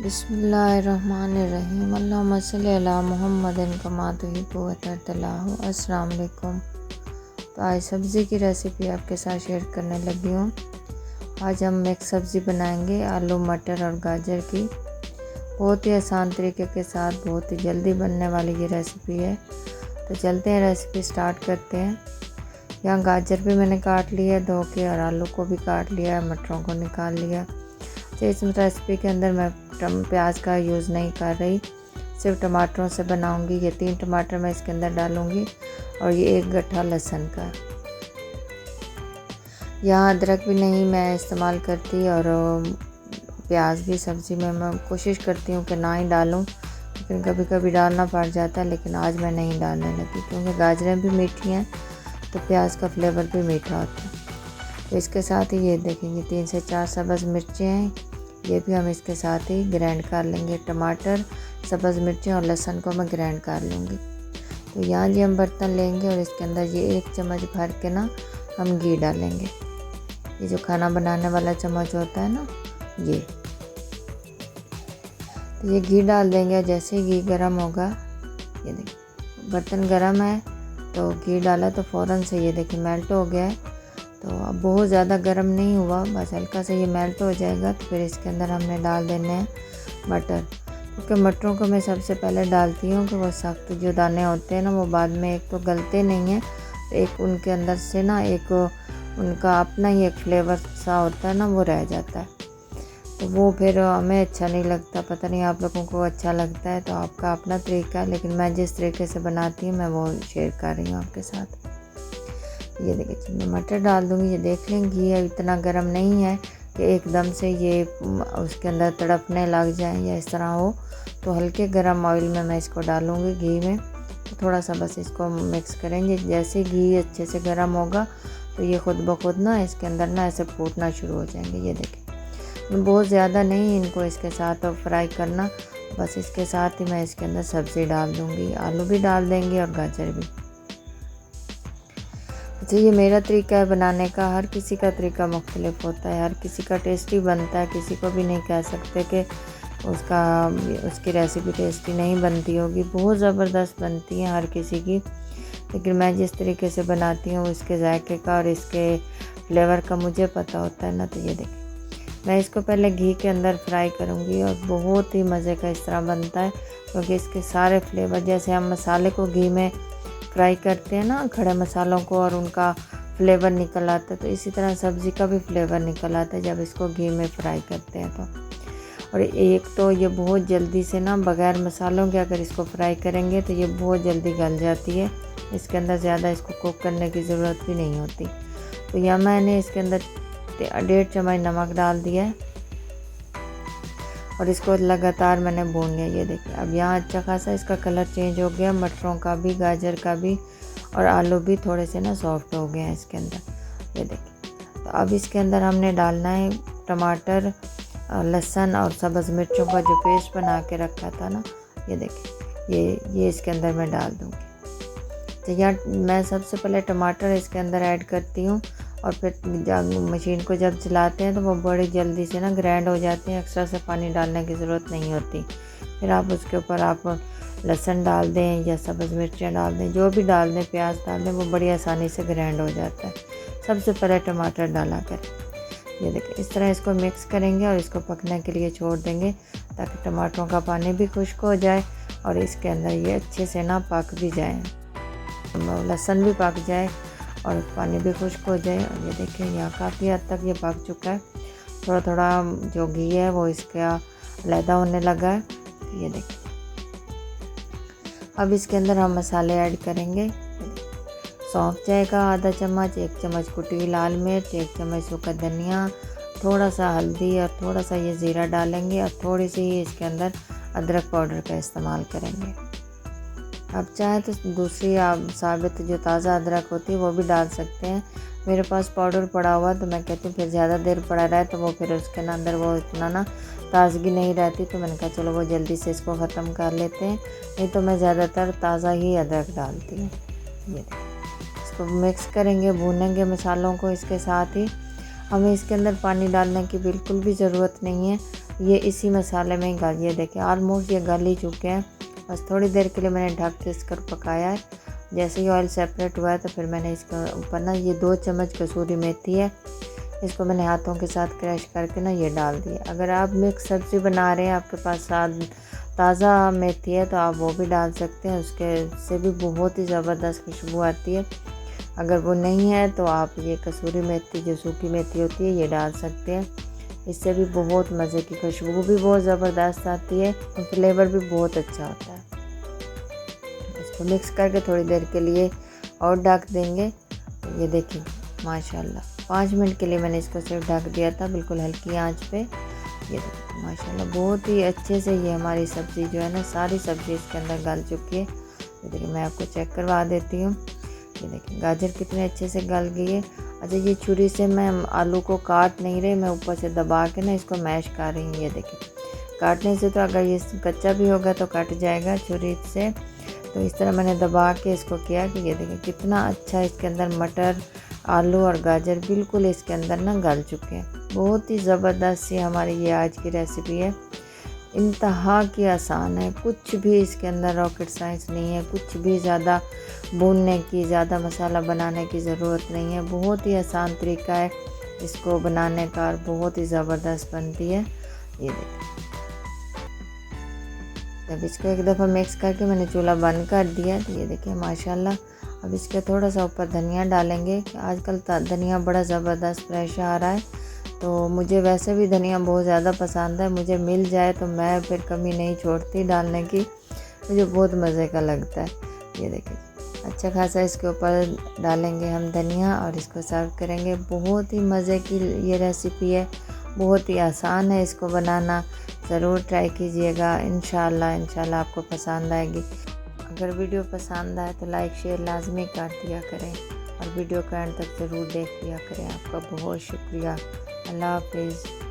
बिस्मिल्लाहिर्रहमानिर्रहीम अल्लाहुम्मा सल्ली अला मुहम्मदिन कमा तुहिब्बु व तर्दल्लाहु। अस्सलाम वालेकुम। तो आज सब्ज़ी की रेसिपी आपके साथ शेयर करने लगी हूँ। आज हम मिक्स सब्ज़ी बनाएंगे आलू मटर और गाजर की। बहुत ही आसान तरीके के साथ बहुत ही जल्दी बनने वाली ये रेसिपी है। तो चलते हैं, रेसिपी स्टार्ट करते हैं। यहाँ गाजर भी मैंने काट लिया है धो के, और आलू को भी काट लिया है, मटरों को निकाल लिया। तो इस रेसिपी के अंदर मैं प्याज का यूज़ नहीं कर रही, सिर्फ टमाटरों से बनाऊंगी। ये 3 टमाटर मैं इसके अंदर डालूंगी और ये 1 गट्ठा लहसुन का। यहाँ अदरक भी नहीं मैं इस्तेमाल करती, और प्याज भी सब्ज़ी में मैं कोशिश करती हूँ कि ना ही डालूँ, लेकिन कभी कभी डालना पड़ जाता है। लेकिन आज मैं नहीं डालने लगी क्योंकि गाजरें भी मीठी हैं तो प्याज का फ्लेवर भी मीठा होता है। तो इसके साथ ही ये देखेंगे 3 से 4 सब्ज़ मिर्चें हैं, ये भी हम इसके साथ ही ग्राइंड कर लेंगे। टमाटर, सब्ज़ मिर्चें और लहसुन को मैं ग्राइंड कर लूँगी। तो यहाँ जी हम बर्तन लेंगे और इसके अंदर ये 1 चम्मच भर के ना हम घी डालेंगे। ये जो खाना बनाने वाला चम्मच होता है ना, ये तो ये घी डाल देंगे। और जैसे ही घी गर्म होगा, ये देखिए बर्तन गर्म है तो घी डाला तो फ़ौरन से ये देखिए मेल्ट हो गया है। तो अब बहुत ज़्यादा गर्म नहीं हुआ, बस हल्का से ये मेल्ट हो जाएगा। तो फिर इसके अंदर हमने डाल देने हैं मटर, क्योंकि मटरों को मैं सबसे पहले डालती हूँ कि वो सख्त जो दाने होते हैं ना, वो बाद में एक तो गलते नहीं हैं, तो एक उनके अंदर से ना एक उनका अपना ही एक फ्लेवर सा होता है ना, वो रह जाता है। तो वो फिर हमें अच्छा नहीं लगता। पता नहीं आप लोगों को अच्छा लगता है, तो आपका अपना तरीका है, लेकिन मैं जिस तरीके से बनाती हूँ मैं वो शेयर कर रही हूँ आपके साथ। ये देखिए मैं मटर डाल दूँगी। ये देख लेंगी ये इतना गर्म नहीं है कि एकदम से ये उसके अंदर तड़पने लग जाए या इस तरह हो। तो हल्के गरम ऑयल में मैं इसको डालूँगी, घी में। तो थोड़ा सा बस इसको मिक्स करेंगे। जैसे घी अच्छे से गर्म होगा तो ये खुद ब खुद ना इसके अंदर ना ऐसे फूटना शुरू हो जाएंगे। ये देखें, बहुत ज़्यादा नहीं इनको इसके साथ फ्राई करना, बस इसके साथ ही मैं इसके अंदर सब्ज़ी डाल दूँगी। आलू भी डाल देंगे और गाजर भी। अच्छा, ये मेरा तरीका है बनाने का, हर किसी का तरीका मुख्तलिफ होता है, हर किसी का टेस्टी बनता है। किसी को भी नहीं कह सकते कि उसकी रेसिपी टेस्टी नहीं बनती होगी, बहुत ज़बरदस्त बनती है हर किसी की। लेकिन मैं जिस तरीके से बनाती हूँ उसके जायके का और इसके फ्लेवर का मुझे पता होता है ना। तो ये देखिए मैं इसको पहले घी के अंदर फ्राई करूँगी, और बहुत ही मज़े का इस तरह बनता है, क्योंकि इसके सारे फ्लेवर, जैसे हम मसाले को घी में फ्राई करते हैं ना, खड़े मसालों को, और उनका फ्लेवर निकल आता है, तो इसी तरह सब्ज़ी का भी फ्लेवर निकल आता है जब इसको घी में फ्राई करते हैं तो। और एक तो ये बहुत जल्दी से ना, बग़ैर मसालों के अगर इसको फ्राई करेंगे तो ये बहुत जल्दी गल जाती है। इसके अंदर ज़्यादा इसको कुक करने की ज़रूरत भी नहीं होती। तो यहाँ मैंने इसके अंदर 1.5 चम्मच नमक डाल दिया है और इसको लगातार मैंने भून लिया। ये देखिए अब यहाँ अच्छा खासा इसका कलर चेंज हो गया, मटरों का भी, गाजर का भी, और आलू भी थोड़े से ना सॉफ्ट हो गए हैं इसके अंदर। ये देखिए तो अब इसके अंदर हमने डालना है टमाटर, लहसुन और सब्ज़ मिर्चों का जो पेस्ट बना के रखा था ना, ये देखिए ये इसके अंदर मैं डाल दूँगी। तो यहाँ मैं सबसे पहले टमाटर इसके अंदर ऐड करती हूँ, और फिर मशीन को जब चलाते हैं तो वो बड़ी जल्दी से ना ग्राइंड हो जाते हैं, एक्स्ट्रा से पानी डालने की ज़रूरत नहीं होती। फिर आप उसके ऊपर आप लहसुन डाल दें या सब्ज़ मिर्चें डाल दें, जो भी डाल दें, प्याज डाल दें, वो बड़ी आसानी से ग्राइंड हो जाता है सबसे पहले टमाटर डाला कर। ये देखिए इस तरह इसको मिक्स करेंगे और इसको पकने के लिए छोड़ देंगे, ताकि टमाटरों का पानी भी खुश्क हो जाए और इसके अंदर ये अच्छे से ना पक भी जाए, लहसुन भी पक जाए और पानी भी खुश्क हो जाए। और ये देखिए यहाँ काफ़ी हद तक ये पक चुका है। थोड़ा थोड़ा जो घी है वो इसका अलहदा होने लगा है। ये देखिए अब इसके अंदर हम मसाले ऐड करेंगे। सौंफ जाएगा आधा चम्मच, 1 चम्मच कुटी हुई लाल मिर्च, 1 चम्मच सूखा धनिया, थोड़ा सा हल्दी और थोड़ा सा ये ज़ीरा डालेंगे, और थोड़ी सी ही इसके अंदर अदरक पाउडर का इस्तेमाल करेंगे। आप चाहें तो दूसरी आप साबित जो ताज़ा अदरक होती है वो भी डाल सकते हैं। मेरे पास पाउडर पड़ा हुआ, तो मैं कहती हूँ फिर ज़्यादा देर पड़ा रहे तो वो फिर उसके अंदर वो इतना ना ताज़गी नहीं रहती। तो मैंने कहा चलो वो जल्दी से इसको ख़त्म कर लेते हैं, नहीं तो मैं ज़्यादातर ताज़ा ही अदरक डालती हूँ। ये इसको मिक्स करेंगे, भूनेंगे मसालों को। इसके साथ ही हमें इसके अंदर पानी डालने की बिल्कुल भी ज़रूरत नहीं है, ये इसी मसाले में ही गल, ये देखिए ऑलमोस्ट ये गल ही चुके हैं। बस थोड़ी देर के लिए मैंने ढक के इसको पकाया है। जैसे ही ऑयल सेपरेट हुआ है तो फिर मैंने इसके ऊपर ना ये 2 चम्मच कसूरी मेथी है, इसको मैंने हाथों के साथ क्रश करके ना ये डाल दिया। अगर आप मिक्स सब्ज़ी बना रहे हैं, आपके पास ताज़ा मेथी है तो आप वो भी डाल सकते हैं, उसके से भी बहुत ही ज़बरदस्त खुशबू आती है। अगर वो नहीं है तो आप ये कसूरी मेथी, जो सूखी मेथी होती है, ये डाल सकते हैं। इससे भी बहुत मज़े की खुशबू भी बहुत ज़बरदस्त आती है और फ्लेवर भी बहुत अच्छा होता है। इसको मिक्स करके थोड़ी देर के लिए और ढक देंगे। ये देखिए माशाल्लाह 5 मिनट के लिए मैंने इसको सिर्फ ढक दिया था, बिल्कुल हल्की आंच पे। ये देखिए माशाल्लाह बहुत ही अच्छे से ये हमारी सब्ज़ी जो है ना, सारी सब्ज़ी इसके अंदर गल चुकी है। ये देखिए मैं आपको चेक करवा देती हूँ। ये देखिए गाजर कितने अच्छे से गल गई है। अच्छा, ये छुरी से मैं आलू को काट नहीं रही, मैं ऊपर से दबा के ना इसको मैश कर रही हूँ। ये देखिए काटने से तो अगर ये कच्चा भी होगा तो कट जाएगा छुरी से, तो इस तरह मैंने दबा के इसको किया कि ये देखिए कितना अच्छा इसके अंदर मटर, आलू और गाजर बिल्कुल इसके अंदर ना गल चुके हैं। बहुत ही ज़बरदस्त सी हमारी ये आज की रेसिपी है, इंतहा की आसान है, कुछ भी इसके अंदर रॉकेट साइंस नहीं है, कुछ भी ज़्यादा भूनने की, ज़्यादा मसाला बनाने की ज़रूरत नहीं है। बहुत ही आसान तरीका है इसको बनाने का और बहुत ही ज़बरदस्त बनती है। ये देखिए जब इसको एक दफ़ा मिक्स करके मैंने चूल्हा बंद कर दिया तो ये देखिए माशाल्लाह। अब इसके थोड़ा सा ऊपर धनिया डालेंगे। आजकल धनिया बड़ा ज़बरदस्त फ्रेश आ रहा है, तो मुझे वैसे भी धनिया बहुत ज़्यादा पसंद है। मुझे मिल जाए तो मैं फिर कमी नहीं छोड़ती डालने की, मुझे बहुत मज़े का लगता है। ये देखिए अच्छा खासा इसके ऊपर डालेंगे हम धनिया और इसको सर्व करेंगे। बहुत ही मज़े की ये रेसिपी है, बहुत ही आसान है इसको बनाना। ज़रूर ट्राई कीजिएगा, इंशाल्लाह आपको पसंद आएगी। अगर वीडियो पसंद आए तो लाइक शेयर लाजमी कर दिया करें और वीडियो को एंड तक ज़रूर देख लिया करें। आपका बहुत शुक्रिया। अल्लाह हाफिज़।